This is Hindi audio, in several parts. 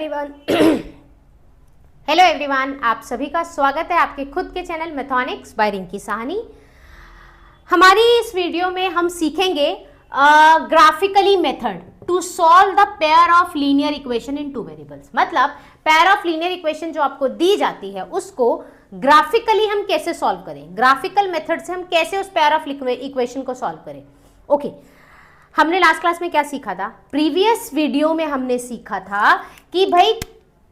एवरीवन। हेलो एवरीवन, आप सभी का स्वागत है आपके खुद के channel mathematics by Rinki Sahni. हमारी इस वीडियो में हम सीखेंगे graphically method to solve the pair of linear equation in two variables. मतलब पेयर ऑफ लीनियर इक्वेशन जो आपको दी जाती है उसको ग्राफिकली हम कैसे सॉल्व करें, ग्राफिकल मेथड से हम कैसे उस पेयर ऑफ इक्वेशन को सॉल्व करें। ओके, हमने लास्ट क्लास में क्या सीखा था? प्रीवियस वीडियो में हमने सीखा था कि भाई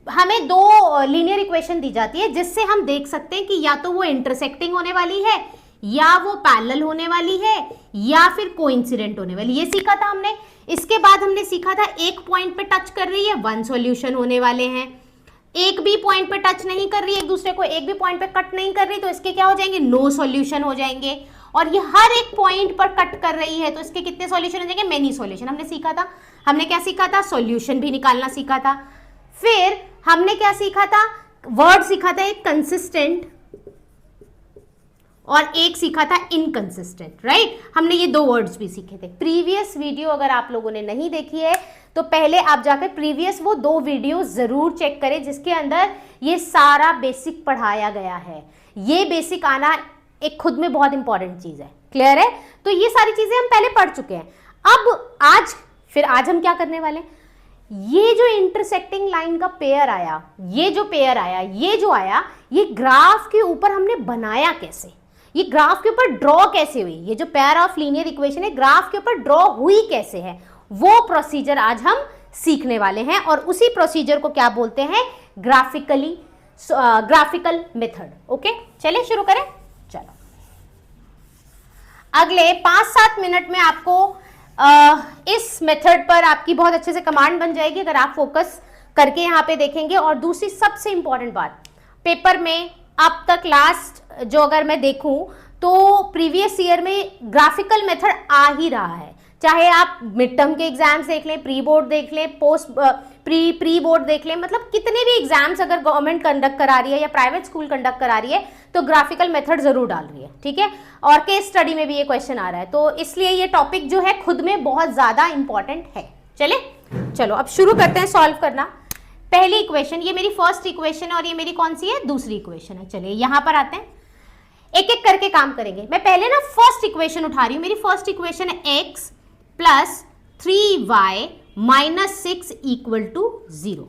हमें दो लीनियर इक्वेशन दी जाती है जिससे हम देख सकते हैं कि या तो वो इंटरसेक्टिंग होने वाली है या वो पैरेलल होने वाली है या फिर कोइंसिडेंट होने वाली। ये सीखा था हमने। इसके बाद हमने सीखा था एक पॉइंट पे टच कर रही है, वन सॉल्यूशन होने वाले हैं। एक भी पॉइंट पे टच नहीं कर रही है एक दूसरे को, एक भी पॉइंट पे कट नहीं कर रही, तो इसके क्या हो जाएंगे? नो सॉल्यूशन हो जाएंगे। और ये हर एक पॉइंट पर कट कर रही है तो इसके कितने सॉल्यूशन हो जाएंगे? Many solution. हमने सीखा था, हमने क्या सीखा था? सॉल्यूशन भी निकालना सीखा था। फिर हमने क्या सीखा था? वर्ड सीखा था एक कंसिस्टेंट और एक सीखा था इनकंसिस्टेंट, राइट? हमने ये दो वर्ड्स भी सीखे थे। प्रीवियस वीडियो अगर आप लोगों ने नहीं देखी है तो पहले आप जाकर प्रीवियस वो दो वीडियो जरूर चेक करें जिसके अंदर ये सारा बेसिक पढ़ाया गया है। ये बेसिक आना एक खुद में बहुत इंपॉर्टेंट चीज है। क्लियर है? तो ये सारी चीजें हम पहले पढ़ चुके हैं। अब आज हम क्या करने वाले हैं? ये जो इंटरसेक्टिंग लाइन का पेयर आया, ये जो आया, ये ग्राफ के ऊपर हमने बनाया कैसे, ये ग्राफ के ऊपर ड्रॉ कैसे हुई, ये जो पेयर ऑफ लीनियर इक्वेशन है ग्राफ के ऊपर ड्रॉ हुई कैसे है, वो प्रोसीजर आज हम सीखने वाले हैं। और उसी प्रोसीजर को क्या बोलते हैं? Graphical method. ओके, चलिए शुरू करें। चलो, अगले 5-7 मिनट में आपको इस मेथड पर आपकी बहुत अच्छे से कमांड बन जाएगी अगर आप फोकस करके यहाँ पे देखेंगे। और दूसरी सबसे इंपॉर्टेंट बात, पेपर में अब तक लास्ट जो अगर मैं देखूं तो प्रीवियस ईयर में ग्राफिकल मेथड आ ही रहा है। चाहे आप मिड टर्म के एग्जाम्स देख लें, प्री बोर्ड देख लें, प्री बोर्ड देख लें, मतलब कितने भी एग्जाम्स अगर गवर्नमेंट कंडक्ट करा रही है या प्राइवेट स्कूल कंडक्ट करा रही है तो ग्राफिकल मेथड जरूर डाल रही है। ठीक है, और केस स्टडी में भी ये क्वेश्चन आ रहा है, तो इसलिए ये टॉपिक जो है खुद में बहुत ज्यादा इंपॉर्टेंट है। चलो अब शुरू करते हैं सॉल्व करना। पहली इक्वेशन, ये मेरी फर्स्ट इक्वेशन है और ये मेरी कौन सी है? दूसरी इक्वेशन है। चलिए यहां पर आते हैं, एक एक करके काम करेंगे। मैं पहले ना फर्स्ट इक्वेशन उठा रही हूं। मेरी फर्स्ट इक्वेशन है x plus 3y minus 6 equal to 0।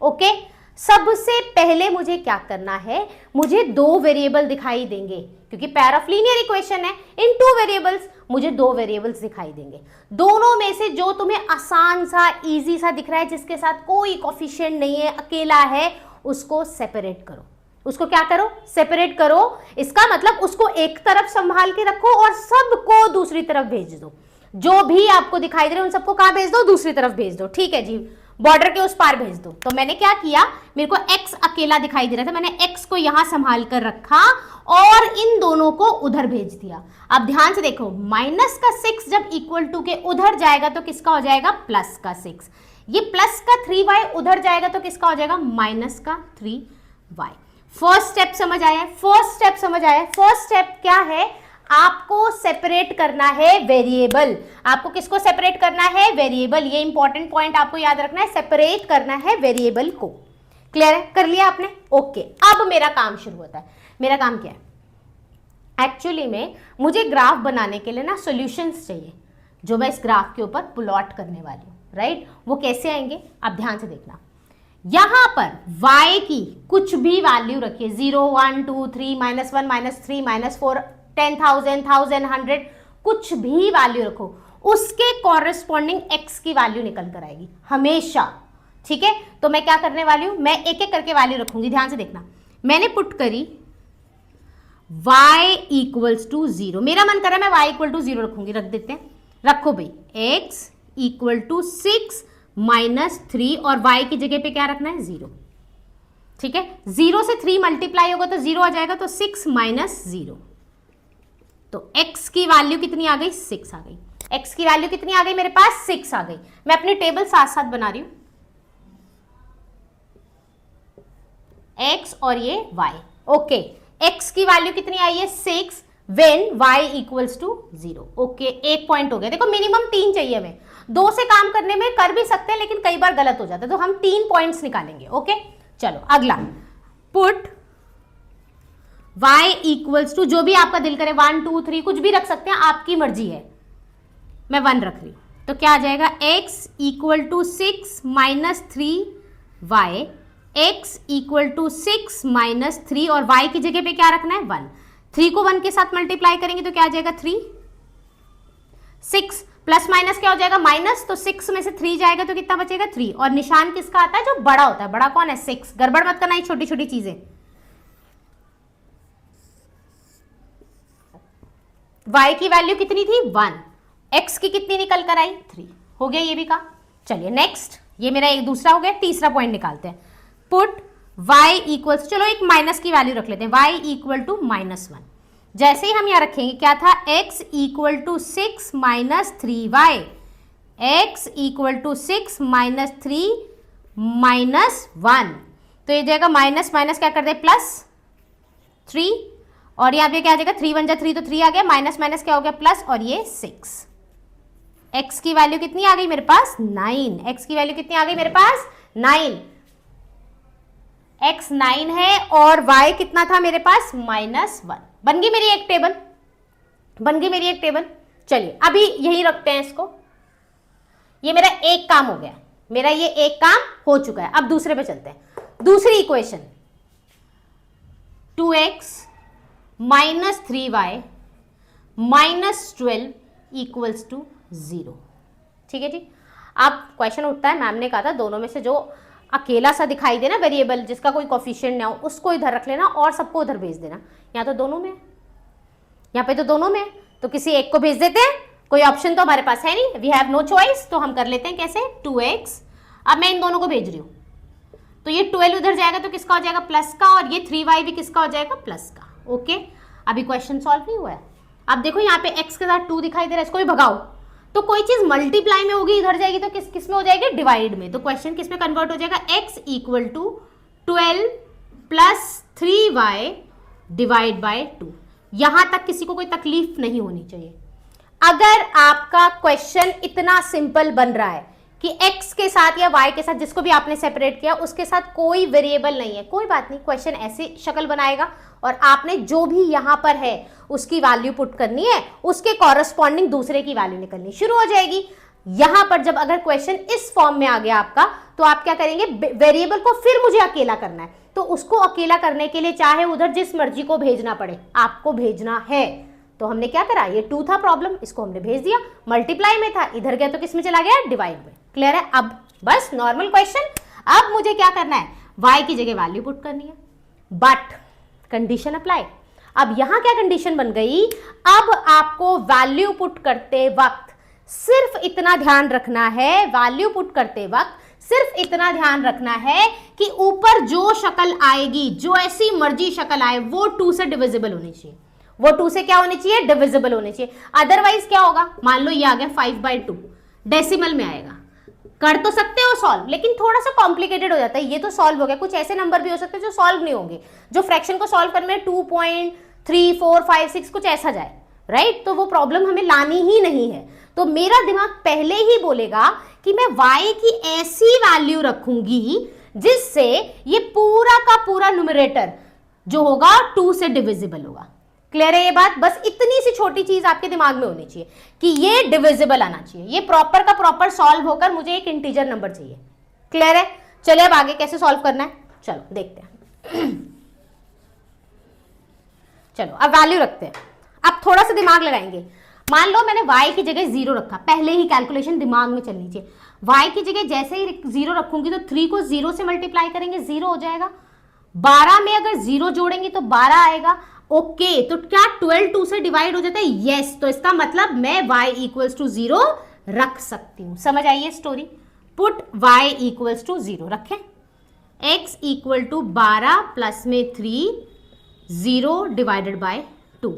Okay, सबसे पहले मुझे क्या करना है? मुझे दो वेरिएबल दिखाई देंगे क्योंकि पेयर ऑफ लीनियर इक्वेशन है। इन टू वेरिएबल्स मुझे दो वेरिएबल्स दिखाई देंगे। दोनों में से जो तुम्हें आसान सा, इजी सा दिख रहा है, जिसके साथ कोई कोफिशिएंट नहीं है, अकेला है, उसको सेपरेट करो। उसको क्या करो? सेपरेट करो। इसका मतलब उसको एक तरफ संभाल के रखो और सबको दूसरी तरफ भेज दो। जो भी आपको दिखाई दे रहे उन सबको कहां भेज दो? दूसरी तरफ भेज दो। ठीक है जी, बॉर्डर के उस पार भेज दो। तो मैंने क्या किया, मेरे को x अकेला दिखाई दे रहा था, मैंने x को यहां संभाल कर रखा और इन दोनों को उधर भेज दिया। अब ध्यान से देखो, माइनस का 6 जब इक्वल टू के उधर जाएगा तो किसका हो जाएगा? प्लस का 6। ये प्लस का 3y उधर जाएगा तो किसका हो जाएगा? माइनस का 3y। फर्स्ट स्टेप समझ आया? फर्स्ट स्टेप क्या है? आपको सेपरेट करना है वेरिएबल। आपको किसको सेपरेट करना है? वेरिएबल। ये इंपॉर्टेंट पॉइंट आपको याद रखना है, सेपरेट करना है वेरिएबल को। क्लियर है? कर लिया आपने? ओके, अब मेरा काम शुरू होता है। मेरा काम क्या है? एक्चुअली में मुझे ग्राफ बनाने के लिए ना सॉल्यूशंस चाहिए जो मैं इस ग्राफ के ऊपर प्लॉट करने वाली हूँ, राइट? वो कैसे आएंगे आप ध्यान से देखना। यहां पर y की कुछ भी वैल्यू रखिए, 0, 1, 2, 3, -1, -3, -4, 10,000, 1,000, 100, कुछ भी वैल्यू रखो, उसके कॉरेस्पॉन्डिंग x की वैल्यू निकल कर आएगी हमेशा। ठीक है, तो मैं क्या करने वाली हूं? मैं एक एक करके वैल्यू रखूंगी। ध्यान से देखना, मैंने पुट करी y इक्वल्स टू 0। मेरा मन कर रहा है मैं y इक्वल टू 0 रखूंगी, रख देते हैं। रखो भाई, x इक्वल टू 6 माइनस 3 और y की जगह पे क्या रखना है? 0। ठीक है, 0 से 3 मल्टीप्लाई होगा तो 0 आ जाएगा, तो 6 माइनस 0। तो x की वैल्यू कितनी आ गई? 6 आ गई। x की वैल्यू कितनी आ गई मेरे पास? 6 आ गई। मैं अपनी टेबल साथ साथ बना रही हूं, x और ये y। ओके, x की वैल्यू कितनी आई है? 6 when y equals to 0। Okay, एक पॉइंट हो गया। देखो मिनिमम 3 चाहिए हमें, 2 से काम करने में कर भी सकते हैं लेकिन कई बार गलत हो जाता है, तो हम 3 पॉइंट्स निकालेंगे। ओके चलो अगला, पुट y इक्वल्स टू, जो भी आपका दिल करे 1 2 3 कुछ भी रख सकते हैं, आपकी मर्जी है, मैं 1 रख रही हूं। तो क्या आ जाएगा, x equal to 6 minus 3y, x equal to 6 minus 3 और y की जगह पे क्या रखना है 1। 3 को 1 के साथ मल्टीप्लाई करेंगे तो क्या आ जाएगा 3, 6 प्लस माइनस क्या हो जाएगा माइनस, तो 6 में से 3 जाएगा तो कितना बचेगा 3, और निशान किसका आता है, जो बड़ा होता है, बड़ा कौन है 6, गड़बड़ मत करना ये छोटी छोटी चीजें। y की वैल्यू कितनी थी 1, x की कितनी निकल कर आई 3, हो गया ये भी का। चलिए नेक्स्ट, ये मेरा एक दूसरा हो गया, तीसरा पॉइंट निकालते हैं। पुट y इक्वल्स, चलो एक माइनस की वैल्यू रख लेते हैं, y इक्वल टू -1। जैसे ही हम यहां रखेंगे क्या था, x equal to 6 minus 3y, x equal to 6 minus 3 minus 1, तो ये जाएगा माइनस माइनस क्या कर दे प्लस 3, और यहाँ पे क्या आ जाएगा 3 1 जा 3 तो 3 आ गया, माइनस माइनस क्या हो गया प्लस, और ये 6। x की वैल्यू कितनी आ गई मेरे पास 9, x की वैल्यू कितनी आ गई मेरे पास 9, x 9 है और y कितना था मेरे पास -1। बन गई मेरी एक टेबल, बन गई मेरी एक टेबल। चलिए अभी यही रखते हैं इसको, ये मेरा एक काम हो गया, मेरा ये एक काम हो चुका है। अब दूसरे पे चलते हैं, दूसरी equation 2x minus 3y minus 12 equals to 0। ठीक है जी। अब क्वेश्चन उठता है, मैम ने कहा था दोनों में से जो अकेला सा दिखाई देना वेरिएबल जिसका कोई कोफिशिएंट ना हो उसको इधर रख लेना और सबको उधर भेज देना। यहाँ तो दोनों में है, यहाँ पे तो दोनों में है, तो किसी एक को भेज देते हैं, कोई ऑप्शन तो हमारे पास है नहीं, वी हैव नो चॉइस, तो हम कर लेते हैं कैसे 2x। अब मैं इन दोनों को भेज रही हूँ, तो ये 12 उधर जाएगा तो किसका हो जाएगा प्लस का, और ये 3y भी किसका हो जाएगा प्लस का। ओके अभी क्वेश्चन सॉल्व नहीं हुआ है। अब देखो यहाँ पे x के साथ 2 दिखाई दे रहा है, इसको भी भगाओ, तो कोई चीज मल्टीप्लाई में होगी इधर जाएगी तो किस में हो जाएगी डिवाइड में, तो क्वेश्चन किस में कन्वर्ट हो जाएगा x equal to 12 plus 3y divide by 2। यहां तक किसी को कोई तकलीफ नहीं होनी चाहिए। अगर आपका क्वेश्चन इतना सिंपल बन रहा है कि x के साथ या y के साथ जिसको भी आपने सेपरेट किया उसके साथ कोई वेरिएबल नहीं है, कोई बात नहीं, क्वेश्चन ऐसे शक्ल बनाएगा और आपने जो भी यहां पर है उसकी वैल्यू पुट करनी है, उसके कॉरस्पॉन्डिंग दूसरे की वैल्यू निकलनी शुरू हो जाएगी। यहां पर जब अगर क्वेश्चन इस फॉर्म में आ गया आपका, तो आप क्या करेंगे, वेरिएबल को फिर मुझे अकेला करना है, तो उसको अकेला करने के लिए चाहे उधर जिस मर्जी को भेजना पड़े आपको भेजना है। तो हमने क्या करा, ये 2 था प्रॉब्लम, इसको हमने भेज दिया, मल्टीप्लाई में था इधर गया तो किस में चला गया डिवाइड में। क्लियर है। अब बस नॉर्मल क्वेश्चन, अब मुझे क्या करना है, y की जगह वैल्यू पुट करनी है, बट कंडीशन अप्लाई। अब यहां क्या कंडीशन बन गई, अब आपको वैल्यू पुट करते वक्त सिर्फ इतना ध्यान रखना है, वैल्यू पुट करते वक्त सिर्फ इतना ध्यान रखना है कि ऊपर जो शक्ल आएगी, जो ऐसी मर्जी शक्ल आए, वो 2 से डिविजिबल होनी चाहिए, वो 2 से क्या होनी चाहिए डिविजिबल होनी चाहिए। अदरवाइज क्या होगा, मान लो ये आ गया 5/2 डेसिमल में आएगा, कर तो सकते हो सॉल्व, लेकिन थोड़ा सा कॉम्प्लिकेटेड हो जाता है। ये तो सॉल्व हो गया, कुछ ऐसे नंबर भी हो सकते हैं जो सॉल्व नहीं होंगे, जो फ्रैक्शन को सॉल्व करने में 2.3 4 5 6 कुछ ऐसा जाए, राइट, तो वो प्रॉब्लम हमें लानी ही नहीं है। तो मेरा दिमाग पहले ही बोलेगा कि मैं y की ऐसी वैल्यू रखूंगी जिससे ये पूरा का पूरा न्यूमरेटर जो होगा 2 से डिविजिबल होगा। क्लियर है ये बात, बस इतनी सी छोटी चीज आपके दिमाग में होनी चाहिए कि ये डिविजिबल आना चाहिए, ये प्रॉपर का प्रॉपर सॉल्व होकर मुझे एक इंटीजर नंबर चाहिए। क्लियर है। चलिए अब आगे कैसे सॉल्व करना है, चलो देखते हैं। चलो अब वैल्यू रखते हैं, अब थोड़ा सा दिमाग लगाएंगे। मान लो मैंने y की जगह 0 रखा, पहले ही कैलकुलेशन दिमाग में चलनी चाहिए। y की जगह जैसे ही 0 रखूंगी तो 3 को 0 से मल्टीप्लाई करेंगे 0 हो जाएगा, 12 में अगर 0 जोड़ेंगे तो 12 आएगा। ओके तो क्या 12 2 से डिवाइड हो जाता है, यस, तो इसका मतलब मैं y इक्वल्स टू 0 रख सकती हूं। समझ आइए story, put y equals to 0 रखें, x इक्वल टू 12 प्लस में 3 0 डिवाइडेड बाय 2,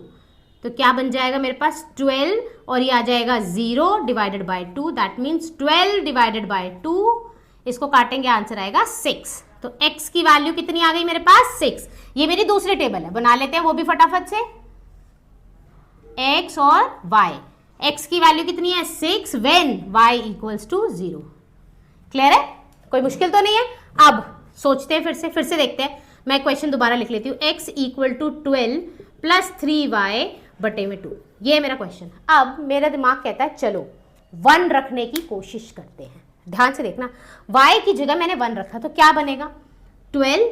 तो क्या बन जाएगा मेरे पास 12 और ये आ जाएगा 0 divided by 2, that means 12 divided by 2, इसको काटेंगे आंसर आएगा 6। तो x की वैल्यू कितनी आ गई मेरे पास 6। ये मेरी दूसरी टेबल है, बना लेते हैं वो भी फटाफट से, x और y। x की वैल्यू कितनी है 6 when y equals to 0। Clear है, कोई मुश्किल तो नहीं है। अब सोचते हैं, फिर से देखते हैं। मैं क्वेश्चन दोबारा लिख लेती हूँ, x equal to 12 plus 3y बटे में 2, ये है मेरा क्वेश्चन। अब मेरा दिमाग कहता है चलो 1 रखने की कोशिश करते हैं। ध्यान से देखना, y की जगह मैंने 1 रखा तो क्या बनेगा, 12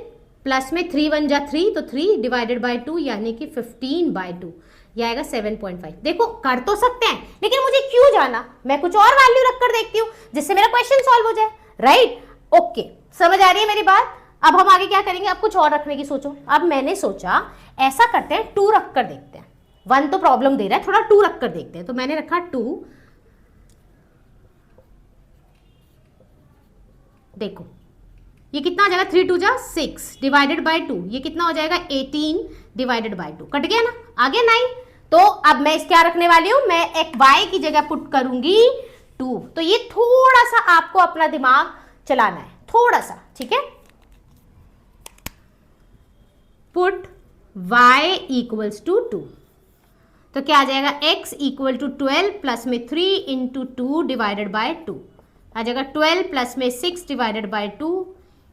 प्लस में 3 1 जा 3, तो 3 डिवाइडेड बाई 2 यानी कि 15/2, ये आएगा 7.5। देखो कर तो सकते हैं, लेकिन मुझे क्यों जाना, मैं कुछ और वैल्यू रखकर देखती हूँ जिससे मेरा क्वेश्चन सॉल्व हो जाए, राइट। ओके, समझ आ रही है मेरी बात। अब हम आगे क्या करेंगे, अब कुछ और रखने की सोचो। अब मैंने सोचा ऐसा करते हैं, 2 रख कर देखते हैं। 1 तो प्रॉब्लम दे रहा है, थोड़ा 2 रख कर देखते हैं। तो मैंने रखा 2, देखो ये कितना आ जाएगा, 3 2 जा 6 डिवाइडेड बाई 2, ये कितना हो जाएगा 18 डिवाइडेड बाई 2, कट गया ना, आगे 9। तो अब मैं इस क्या रखने वाली हूं, मैं एक y की जगह पुट करूंगी 2। तो ये थोड़ा सा आपको अपना दिमाग चलाना है, थोड़ा सा, ठीक है। पुट y इक्वल्स टू 2, तो क्या आ जाएगा, x इक्वल टू 12 प्लस में 3 इंटू 2 डिवाइडेड बाई 2, आ जाएगा 12 प्लस में 6 डिवाइडेड बाई 2,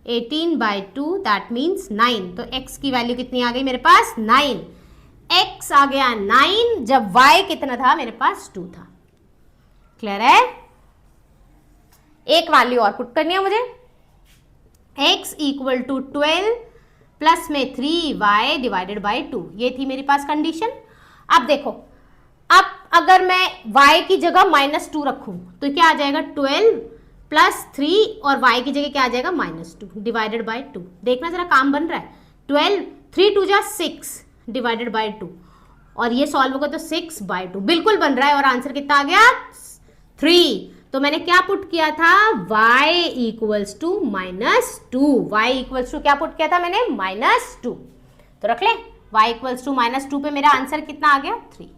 18/2, दैट मीन्स 9। तो x की वैल्यू कितनी आ गई मेरे पास, 9। x आ गया 9 जब y कितना था मेरे पास, 2 था। क्लियर है। एक वैल्यू और पुट करनी है मुझे, x इक्वल टू 12 प्लस में 3y डिवाइडेड बाई 2, ये थी मेरे पास कंडीशन। अब देखो, अब अगर मैं y की जगह -2 रखूं तो क्या आ जाएगा, 12 प्लस 3 और y की जगह क्या आ जाएगा, -2 डिवाइडेड बाई 2। देखना जरा काम बन रहा है, 12 3 2 जा 6 डिवाइडेड बाई 2, और ये सॉल्व होगा तो 6/2, बिल्कुल बन रहा है। और आंसर कितना आ गया, 3। तो मैंने क्या पुट किया था, y equals to -2, y equals to क्या पुट किया था मैंने, -2। तो रख ले, y इक्वल्स टू -2 पे मेरा आंसर कितना आ गया, 3।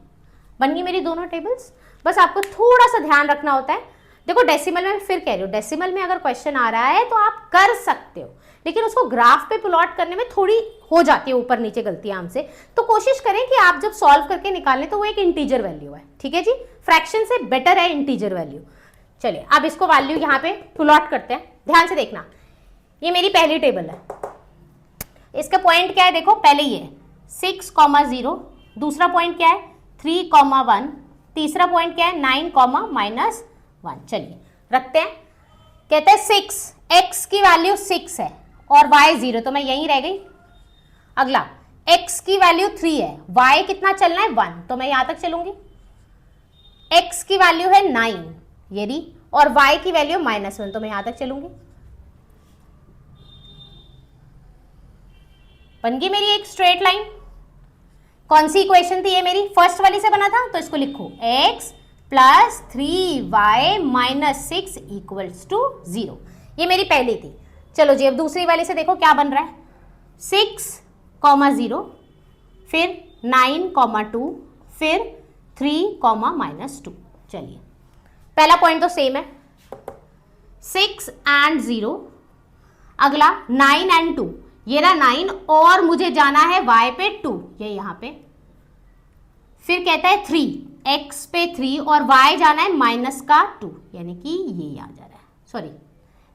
बन गई मेरी दोनों टेबल्स। बस आपको थोड़ा सा ध्यान रखना होता है। देखो डेसिमल में, फिर कह रही हूँ, डेसिमल में अगर क्वेश्चन आ रहा है तो आप कर सकते हो, लेकिन उसको ग्राफ पे प्लॉट करने में थोड़ी हो जाती है ऊपर नीचे गलतियां हमसे। तो कोशिश करें कि आप जब सॉल्व करके निकालें तो वो एक इंटीजर वैल्यू है, ठीक है जी। फ्रैक्शन से बेटर है इंटीजर वैल्यू। चलिए अब इसको वैल्यू यहाँ पे प्लॉट करते हैं, ध्यान से देखना। ये मेरी पहली टेबल है, इसका पॉइंट क्या है, देखो पहले ये 6,0, दूसरा पॉइंट क्या है 3,1, तीसरा पॉइंट क्या है 9,-1। चलिए रखते हैं। कहते हैं 6, x की वैल्यू 6 है और y 0, तो मैं यहीं रह गई। अगला x की वैल्यू 3 है, y कितना चलना है 1, तो मैं यहां तक चलूंगी। x की वैल्यू है 9 ये रही, और y की वैल्यू -1, तो मैं यहां तक चलूंगी। बन गई मेरी एक स्ट्रेट लाइन। कौन सी इक्वेशन थी ये मेरी, फर्स्ट वाली से बना था, तो इसको लिखो x plus 3y minus 6 equals to 0, ये मेरी पहली थी। चलो जी अब दूसरी वाली से देखो क्या बन रहा है, 6,0, फिर 9,2, फिर 3,-2। चलिए पहला पॉइंट तो सेम है, 6 and 0, अगला 9 and 2, ये रहा 9 और मुझे जाना है y पे 2, ये यहां पे। फिर कहता है 3, x पे 3 और y जाना है -2, यानी कि ये आ जा रहा है, सॉरी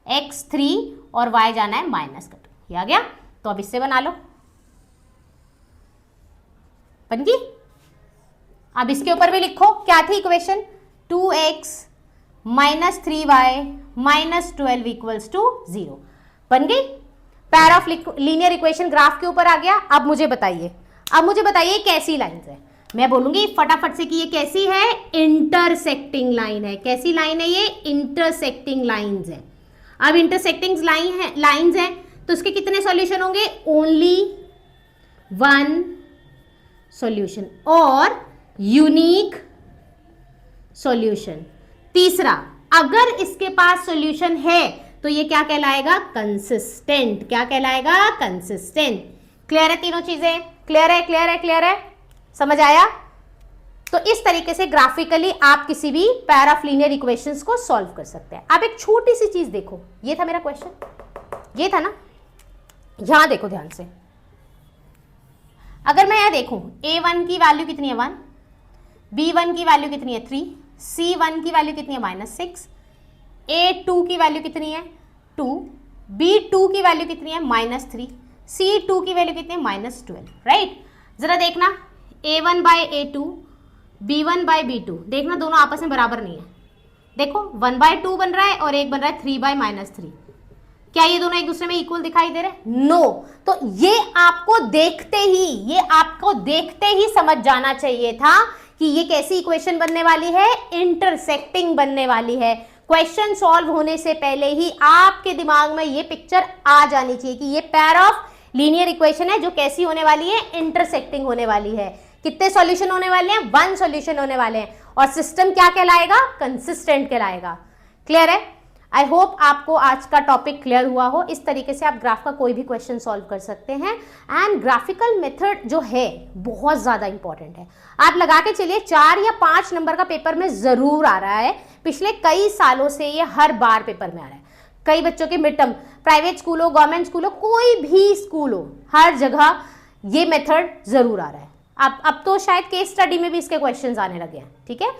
x 3 और y जाना है -2, ये आ गया। तो अब इससे बना लो, बन गई। अब इसके ऊपर भी लिखो, क्या थी equation, 2x minus 3y minus 12 equals to 0, बन गई। Pair of linear equation graph के ऊपर आ गया। अब मुझे बताइए कैसी लाइन्स है। मैं बोलूंगी फटाफट से कि ये कैसी है, इंटरसेक्टिंग लाइन है। कैसी लाइन है ये, इंटरसेक्टिंग लाइन्स है। अब इंटरसेक्टिंग लाइन्स है तो उसके कितने सॉल्यूशन होंगे, ओनली 1 सॉल्यूशन और यूनिक सॉल्यूशन। तीसरा, अगर इसके पास सॉल्यूशन है तो ये क्या कहलाएगा, कंसिस्टेंट। क्या कहलाएगा, कंसिस्टेंट। क्लियर है तीनों चीजें, क्लियर है, समझ आया। तो इस तरीके से ग्राफिकली आप किसी भी पैर ऑफ लीनियर इक्वेशंस को सॉल्व कर सकते हैं। अब एक छोटी सी चीज देखो, ये था मेरा क्वेश्चन, ये था ना, यहां देखो ध्यान से। अगर मैं यहां देखूं a1 की वैल्यू कितनी है 1, B1 की वैल्यू कितनी है 3, C1 की वैल्यू कितनी है -6, A2 की वैल्यू कितनी है 2, B2 की वैल्यू कितनी है -3, C2 की वैल्यू कितनी है -12, राइट। जरा देखना A1 bye A2, B1 bye B2, देखना दोनों आपस में बराबर नहीं है। देखो 1/2 बन रहा है और एक बन रहा है 3/-3। क्या ये दोनों एक दूसरे में इक्वल दिखाई दे रहे हैं? नो। तो ये आपको देखते ही समझ जाना चाहिए था कि ये कैसी इक्वेशन बनने वाली है, इंटरसेक्टिंग बनने वाली है। क्वेश्चन सॉल्व होने से पहले ही आपके दिमाग में ये पिक्चर आ जानी चाहिए कि ये पेयर ऑफ लीनियर इक्वेशन है जो कैसी होने वाली है, इंटरसेक्टिंग होने वाली है। कितने सॉल्यूशन होने वाले हैं? 1 सॉल्यूशन होने वाले हैं। और सिस्टम क्या कहलाएगा? कंसिस्टेंट कहलाएगा। क्लियर है? आई होप आपको आज का टॉपिक क्लियर हुआ हो। इस तरीके से आप ग्राफ का कोई भी क्वेश्चन सॉल्व कर सकते हैं। एंड ग्राफिकल मेथड जो है बहुत ज्यादा इंपॉर्टेंट है। आप लगा के चलिए 4 या 5 नंबर का पेपर में जरूर आ रहा है। पिछले कई सालों से ये हर बार पेपर में आ रहा है। कई बच्चों के मिड टर्म, प्राइवेट स्कूल हो, गवर्नमेंट स्कूल हो, कोई भी स्कूल हो, हर जगह ये मेथड जरूर आ रहा है। अब तो शायद केस स्टडी में भी इसके क्वेश्चंस आने लगे हैं। ठीक है,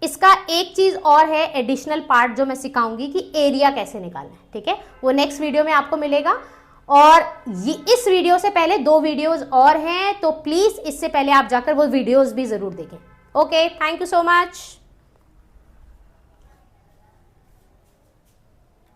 इसका एक चीज और है एडिशनल पार्ट जो मैं सिखाऊंगी कि एरिया कैसे निकालना है। ठीक है, वो नेक्स्ट वीडियो में आपको मिलेगा। और ये इस वीडियो से पहले 2 वीडियोस और हैं, तो प्लीज इससे पहले आप जाकर वो वीडियोस भी जरूर देखें। Okay, thank you so much.